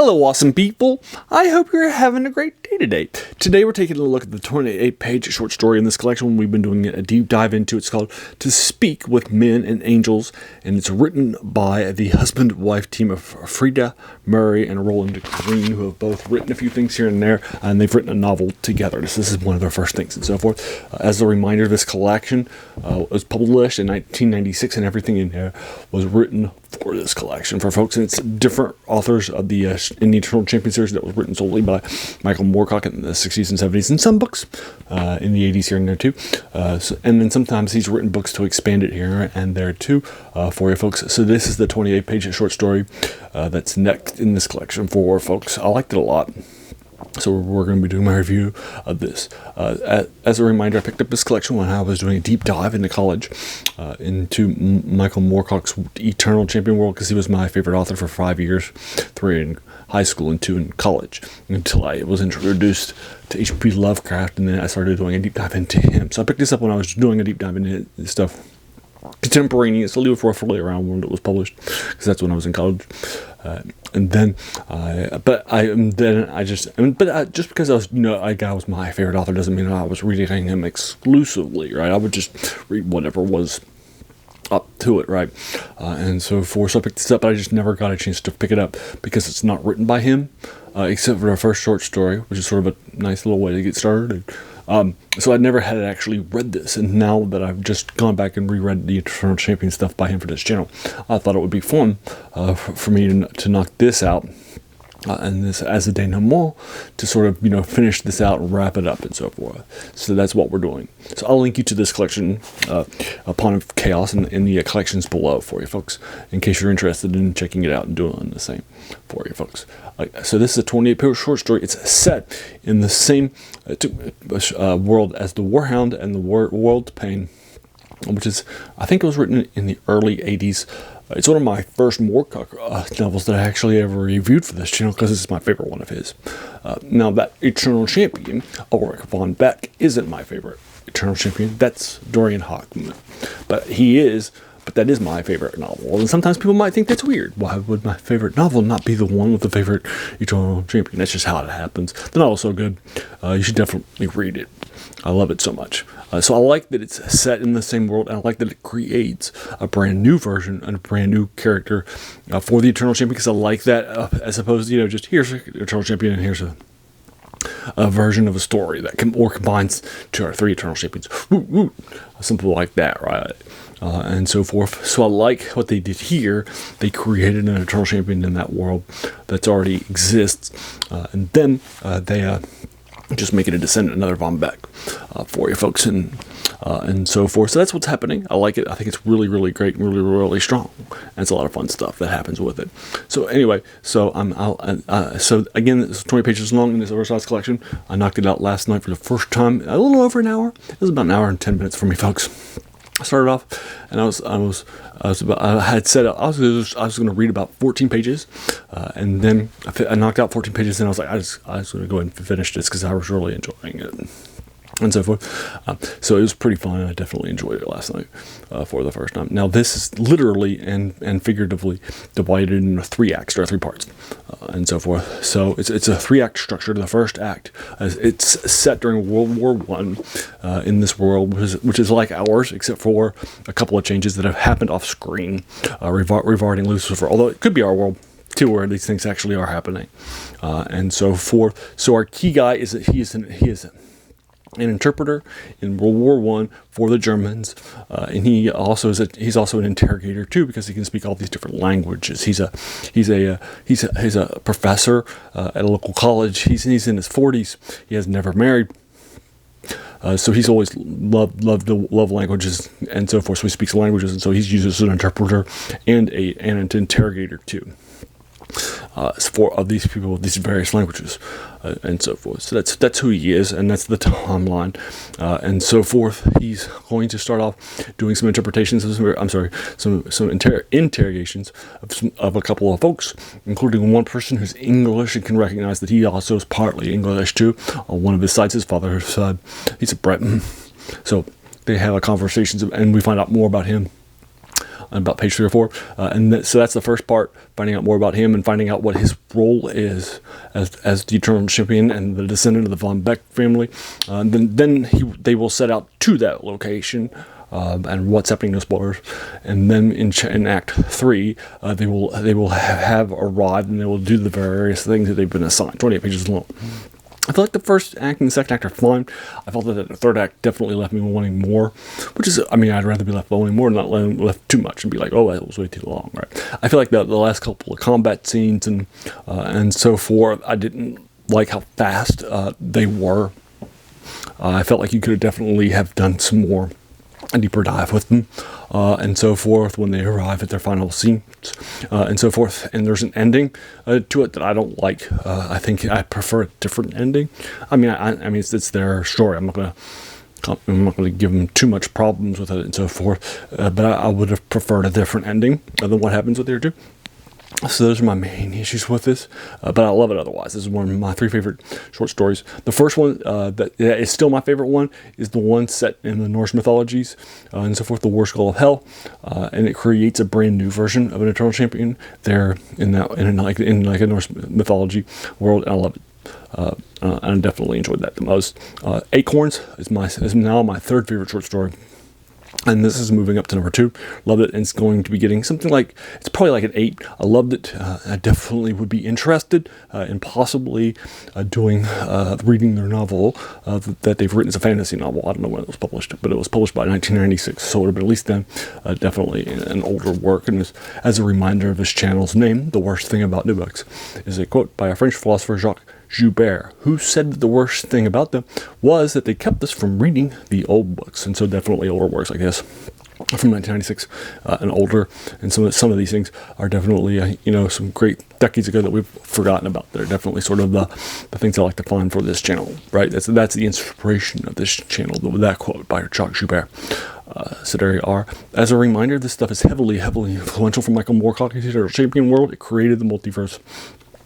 Hello, awesome people. I hope you're having a great day today. Today we're taking a look at the 28-page short story in this collection. We've been doing a deep dive into. It's called To Speak with Men and Angels, and it's written by the husband-wife team of Frieda, Murray, and Roland Green, who have both written a few things here and there, and they've written a novel together. This is one of their first things and so forth. As a reminder, this collection was published in 1996, and everything in there was written for this collection for folks, and it's different authors of the in the Eternal Champion series that was written solely by Michael Moorcock in the 60s and 70s, and some books in the 80s here and there too. And then sometimes he's written books to expand it here and there too for you folks. So this is the 28-page short story that's next in this collection for folks. I liked it a lot. So we're going to be doing my review of this. As a reminder, I picked up this collection when I was doing a deep dive into college, into Michael Moorcock's Eternal Champion world, because he was my favorite author for 5 years, 3 in high school and 2 in college, until I was introduced to H.P. Lovecraft, and then I started doing a deep dive into him. So I picked this up when I was doing a deep dive into his stuff contemporaneously, roughly around when it was published, because that's when I was in college. Just because I was, a guy was my favorite author doesn't mean I was reading him exclusively, right? I would just read whatever was up to it, right? And so I picked this up, but I just never got a chance to pick it up because it's not written by him, except for the first short story, which is sort of a nice little way to get started. So I never had actually read this, and now that I've just gone back and reread the Eternal Champion stuff by him for this channel, I thought it would be fun for me to knock this out, and this as a denouement to sort of finish this out and wrap it up and so forth. So that's what we're doing. So I'll link you to this collection upon Chaos in the collections below for you folks, in case you're interested in checking it out and doing the same for you folks. So this is a 28-page short story. It's set in the same world as the Warhound and the World Pain, which is, I think it was written in the early 80s. It's one of my first Moorcock novels that I actually ever reviewed for this channel, because it's my favorite one of his. Now, that Eternal Champion, Ulrich von Beck, isn't my favorite Eternal Champion. That's Dorian Hockman. But that is my favorite novel. And sometimes people might think that's weird. Why would my favorite novel not be the one with the favorite Eternal Champion? That's just how it happens. The novel's so good. You should definitely read it. I love it so much. So I like that it's set in the same world, and I like that it creates a brand new version and a brand new character for the Eternal Champion, because I like that as opposed to, just here's an Eternal Champion and here's a version of a story that combines 2 or 3 Eternal Champions. Something like that, right? And so forth. So I like what they did here. They created an Eternal Champion in that world that already exists, and then they just make it a descendant, another Von Beck for you folks, and so forth. So that's what's happening. I like it. I think it's really, really great, and really, really strong, and it's a lot of fun stuff that happens with it. So anyway, so so again, it's 20 pages long in this oversized collection. I knocked it out last night for the first time, a little over an hour. It was about an hour and 10 minutes for me, folks. I started off, and I was going to read about 14 pages, and then I knocked out 14 pages, and I was like, I was going to go ahead and finish this because I was really enjoying it, and so forth. So it was pretty fun, and I definitely enjoyed it last night for the first time. Now, this is literally and figuratively divided into 3 acts, or 3 parts, and so forth. So it's a 3-act structure. The first act, it's set during World War I in this world, which is like ours, except for a couple of changes that have happened off screen regarding Lucifer, although it could be our world too, where these things actually are happening, and so forth. So our key guy is that he is an interpreter in World War I for the Germans, and he's also an interrogator too, because he can speak all these different languages. He's a professor at a local college. He's in his 40s. He has never married. So he's always loved languages and so forth. So he speaks languages, and so he's used as an interpreter and an interrogator too. For these people with these various languages and so forth. So that's who he is, and that's the timeline and so forth. He's going to start off doing some interpretations of some interrogations of a couple of folks, including one person who's English and can recognize that he also is partly English too. On one of his sides, his father's side, he's a Breton. So they have a conversation, and we find out more about him on about page 3 or 4. So that's the first part, finding out more about him and finding out what his role is as the Eternal Champion and the descendant of the Von Beck family. They will set out to that location. And what's happening to spoilers, and then in Act 3, they will have arrived, and they will do the various things that they've been assigned. 28 pages long. I feel like the first act and the second act are fine. I felt that the third act definitely left me wanting more, which is, I mean, I'd rather be left wanting more, not left too much and be like, oh, that was way too long, right? I feel like the last couple of combat scenes and so forth, I didn't like how fast they were. I felt like you could have definitely have done some more, a deeper dive with them, and so forth when they arrive at their final scenes, and so forth. And there's an ending to it that I don't like. I think I prefer a different ending. I mean, it's their story. I'm not gonna give them too much problems with it and so forth. But I would have preferred a different ending than what happens with the other two. So those are my main issues with this, but I love it otherwise. This is one of my 3 favorite short stories. The first one that is still my favorite one is the one set in the Norse mythologies and so forth, the War Skull of Hell, and it creates a brand new version of an Eternal Champion there in a Norse mythology world, and I love it. And I definitely enjoyed that the most. Acorns is now my 3rd favorite short story. And this is moving up to number 2. Loved it, and it's going to be getting something like, it's probably like an 8. I loved it. I definitely would be interested in possibly reading their novel that they've written as a fantasy novel. I don't know when it was published, but it was published by 1996, so it would have been at least then definitely an older work. And as a reminder of this channel's name, The Worst Thing About New Books is a quote by a French philosopher, Jacques Joubert, who said that the worst thing about them was that they kept us from reading the old books. And so definitely older works like this from 1996 and older, and some of these things are definitely some great decades ago that we've forgotten about. They're definitely sort of the things I like to find for this channel, right? That's the inspiration of this channel, that quote by Jacques Joubert. So there you are. As a reminder, this stuff is heavily influential for Michael Moorcock's Eternal Champion world. It created the multiverse,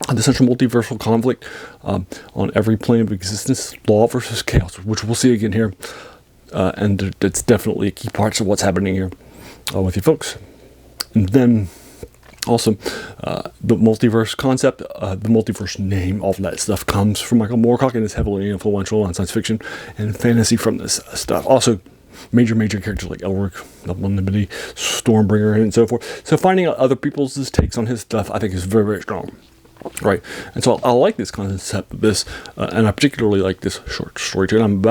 the central multiversal conflict on every plane of existence, law versus chaos, which we'll see again here. And it's definitely a key part of what's happening here with you folks. And then also the multiverse concept, the multiverse name, all of that stuff comes from Michael Moorcock and is heavily influential on science fiction and fantasy from this stuff. Also, major characters like Elric, Anonymity, Stormbringer, and so forth. So finding out other people's takes on his stuff, I think, is very strong. Right, and so I like this concept of this, and I particularly like this short story too. And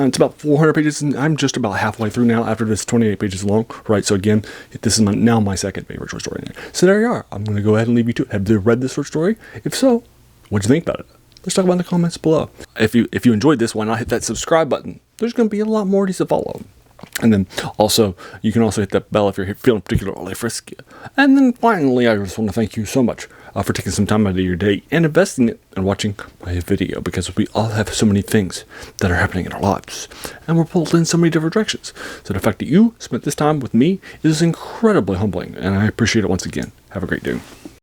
it's about 400 pages, and I'm just about halfway through now after this 28 pages long. Right, so again, this is now my 2nd favorite short story. So there you are. I'm going to go ahead and leave you to it. Have you read this short story? If so, what'd you think about it? Let's talk about it in the comments below. If you enjoyed this, why not hit that subscribe button? There's going to be a lot more to follow. And then also, you can also hit that bell if you're feeling particularly frisky. And then finally, I just want to thank you so much for taking some time out of your day and investing it and watching my video, because we all have so many things that are happening in our lives, and we're pulled in so many different directions. So the fact that you spent this time with me is incredibly humbling, and I appreciate it once again. Have a great day.